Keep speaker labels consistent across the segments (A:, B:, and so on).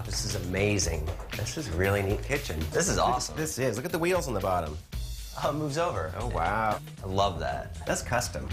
A: This is amazing. This is a really neat kitchen. This is awesome.
B: This is. Look at the wheels on the bottom.
A: Oh, it moves over.
B: Oh, wow.
A: I love that. That's custom.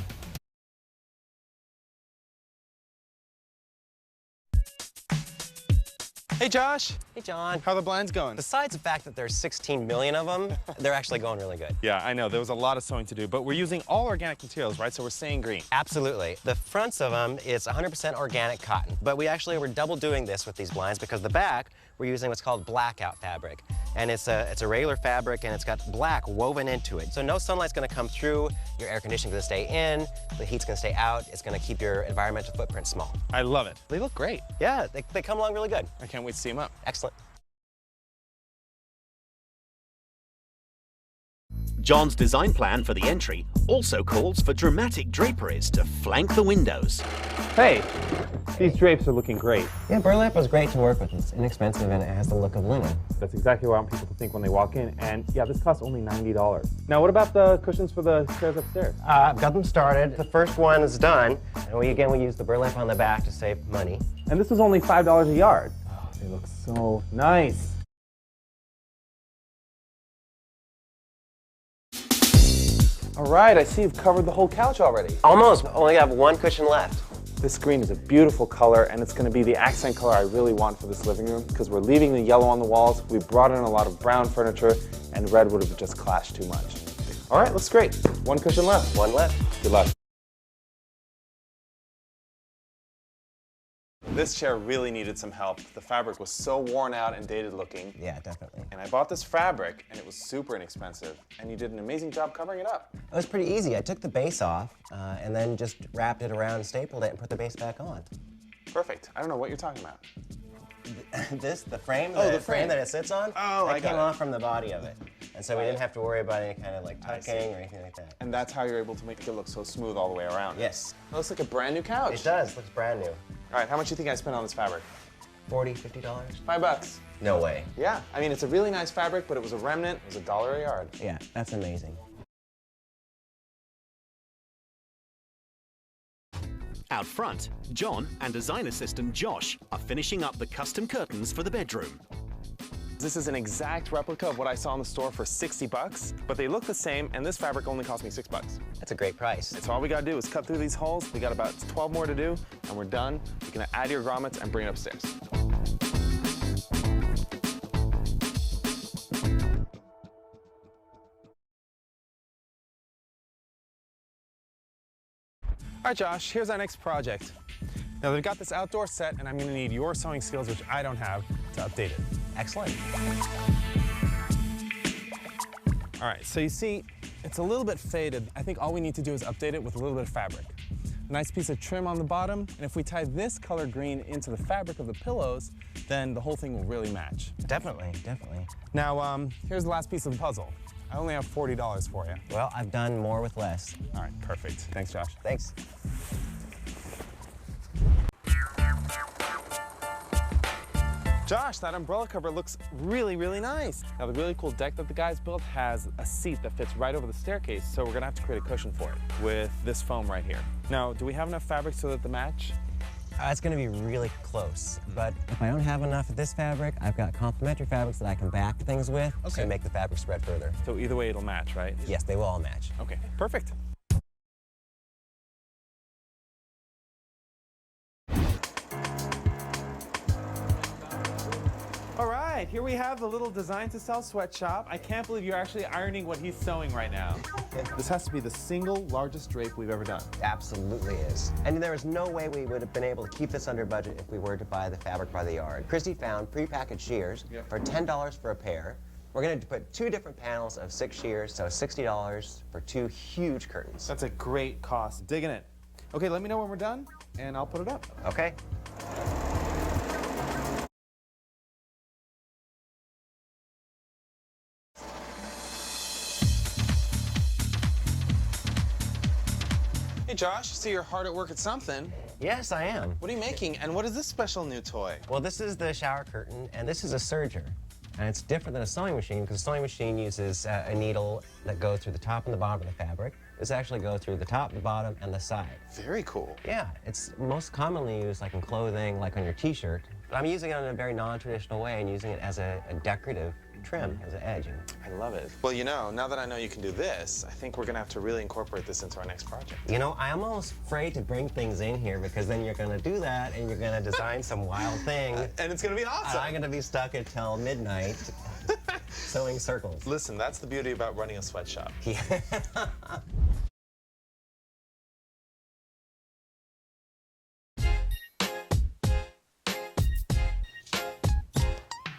C: Hey, Josh.
A: Hey, John.
C: How are the blinds going?
A: Besides the fact that there's 16 million of them, they're actually going really good.
C: Yeah, I know. There was a lot of sewing to do, but we're using all organic materials, right? So we're staying green.
A: Absolutely. The fronts of them is 100% organic cotton, but we actually were double doing this with these blinds because the back, we're using what's called blackout fabric. And it's a regular fabric and it's got black woven into it. So no sunlight's gonna come through, your air conditioning's gonna stay in, the heat's gonna stay out, it's gonna keep your environmental footprint small.
C: I love it. They look great.
A: Yeah, they come along really good.
C: I can't wait to see them up.
A: Excellent.
D: John's design plan for the entry also calls for dramatic draperies to flank the windows.
C: Hey, these drapes are looking great.
A: Yeah, burlap is great to work with. It's inexpensive and it has the look of linen.
C: That's exactly what I want people to think when they walk in. And yeah, this costs only $90. Now, what about the cushions for the chairs upstairs?
A: I've got them started. The first one is done. And we use the burlap on the back to save money.
C: And this is only $5 a yard. Oh, they look so nice. All right, I see you've covered the whole couch already.
A: Almost. Only have one cushion left.
C: This green is a beautiful color, and it's going to be the accent color I really want for this living room because we're leaving the yellow on the walls. We brought in a lot of brown furniture, and red would have just clashed too much. All right, looks great. One cushion left.
A: One left.
C: Good luck. This chair really needed some help. The fabric was so worn out and dated looking.
A: Yeah, definitely.
C: And I bought this fabric, and it was super inexpensive, and you did an amazing job covering it up.
A: It was pretty easy. I took the base off and then just wrapped it around, stapled it, and put the base back on.
C: Perfect. I don't know what you're talking about.
A: The frame?
C: Oh, the
A: frame
C: frame
A: that it sits on?
C: Oh, I
A: that
C: got
A: came
C: it.
A: off from the body of it. And so we didn't have to worry about any kind of like tucking or anything like that.
C: And that's how you're able to make it look so smooth all the way around.
A: Yes.
C: It looks like a brand new couch.
A: It does. Looks brand new.
C: All right, how much do you think I spent on this fabric?
A: $40, $50?
C: $5.
A: No way.
C: Yeah, I mean, it's a really nice fabric, but it was a remnant. It was $1 a yard.
A: Yeah, that's amazing.
D: Out front, John and design assistant Josh are finishing up the custom curtains for the bedroom.
C: This is an exact replica of what I saw in the store for $60, but they look the same, and this fabric only cost me $6.
A: That's a great price.
C: So all we gotta do is cut through these holes. We got about 12 more to do, and we're done. You can add your grommets and bring it upstairs. All right, Josh, here's our next project. Now, they've got this outdoor set, and I'm gonna need your sewing skills, which I don't have, to update it.
A: Excellent.
C: All right, so you see, it's a little bit faded. I think all we need to do is update it with a little bit of fabric. A nice piece of trim on the bottom, and if we tie this color green into the fabric of the pillows, then the whole thing will really match.
A: Definitely, definitely.
C: Now, here's the last piece of the puzzle. I only have $40 for you.
A: Well, I've done more with less.
C: All right, perfect. Thanks, Josh.
A: Thanks.
C: Josh, that umbrella cover looks really, really nice. Now, the really cool deck that the guys built has a seat that fits right over the staircase, so we're gonna have to create a cushion for it with this foam right here. Now, do we have enough fabric so that the match?
A: It's going to be really close, but if I don't have enough of this fabric, I've got complementary fabrics that I can back things with to make the fabric spread further.
C: So either way, it'll match, right?
A: Yes, they will all match.
C: Okay, perfect. All right, here we have the little Design to Sell sweatshop. I can't believe you're actually ironing what he's sewing right now. This has to be the single largest drape we've ever done.
A: Absolutely is. And there is no way we would have been able to keep this under budget if we were to buy the fabric by the yard. Christy found prepackaged shears for $10 for a pair. We're going to put 2 different panels of 6 shears, so $60 for 2 huge curtains.
C: That's a great cost. Digging it. Okay, let me know when we're done, and I'll put it up.
A: Okay.
C: Hey, Josh, I see you're hard at work at something.
A: Yes, I am.
C: What are you making, and what is this special new toy?
A: Well, this is the shower curtain, and this is a serger. And it's different than a sewing machine because a sewing machine uses a needle that goes through the top and the bottom of the fabric. This actually goes through the top, the bottom, and the side.
C: Very cool.
A: Yeah, it's most commonly used like in clothing, like on your t-shirt. But I'm using it in a very non-traditional way and using it as a decorative trim, as an edge.
C: I love it. Well, you know, now that I know you can do this, I think we're gonna have to really incorporate this into our next project.
A: You know, I'm almost afraid to bring things in here because then you're gonna do that and you're gonna design some wild thing.
C: And it's gonna be awesome.
A: I'm gonna be stuck until midnight sewing circles.
C: Listen, that's the beauty about running a sweatshop.
A: Yeah.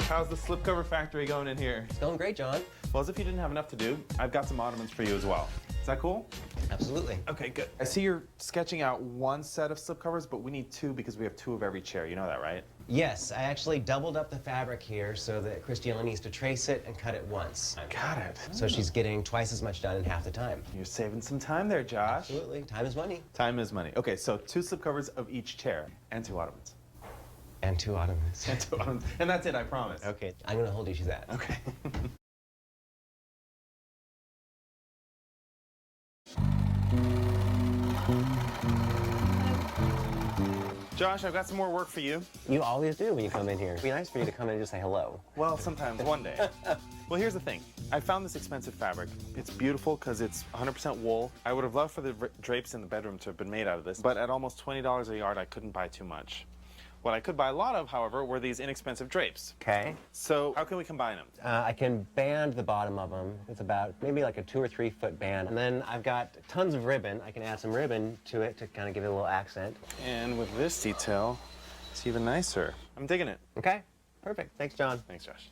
C: How's the slipcover factory going in here?
A: It's going great, John.
C: Well, as if you didn't have enough to do, I've got some ottomans for you as well. Is that cool?
A: Absolutely.
C: Okay, good. I see you're sketching out one set of slipcovers, but we need two because we have two of every chair. You know that, right?
A: Yes, I actually doubled up the fabric here so that Christy only needs to trace it and cut it once.
C: Got it.
A: So she's getting twice as much done in half the time.
C: You're saving some time there, Josh.
A: Absolutely. Time is money.
C: Time is money. Okay, so two slipcovers of each chair and two ottomans.
A: And two ottomans.
C: And two ottomans. And that's it, I promise.
A: Okay, I'm gonna hold you to that.
C: Okay. Josh, I've got some more work for you.
A: You always do when you come in here. It'd be nice for you to come in and just say hello.
C: Well, sometimes, one day. Well, here's the thing. I found this expensive fabric. It's beautiful because it's 100% wool. I would have loved for the drapes in the bedroom to have been made out of this, but at almost $20 a yard, I couldn't buy too much. What I could buy a lot of, however, were these inexpensive drapes.
A: Okay.
C: So how can we combine them?
A: I can band the bottom of them. It's about maybe like a 2 or 3 foot band. And then I've got tons of ribbon. I can add some ribbon to it to kind of give it a little accent.
C: And with this detail, it's even nicer. I'm digging it.
A: Okay, perfect. Thanks, John.
C: Thanks, Josh.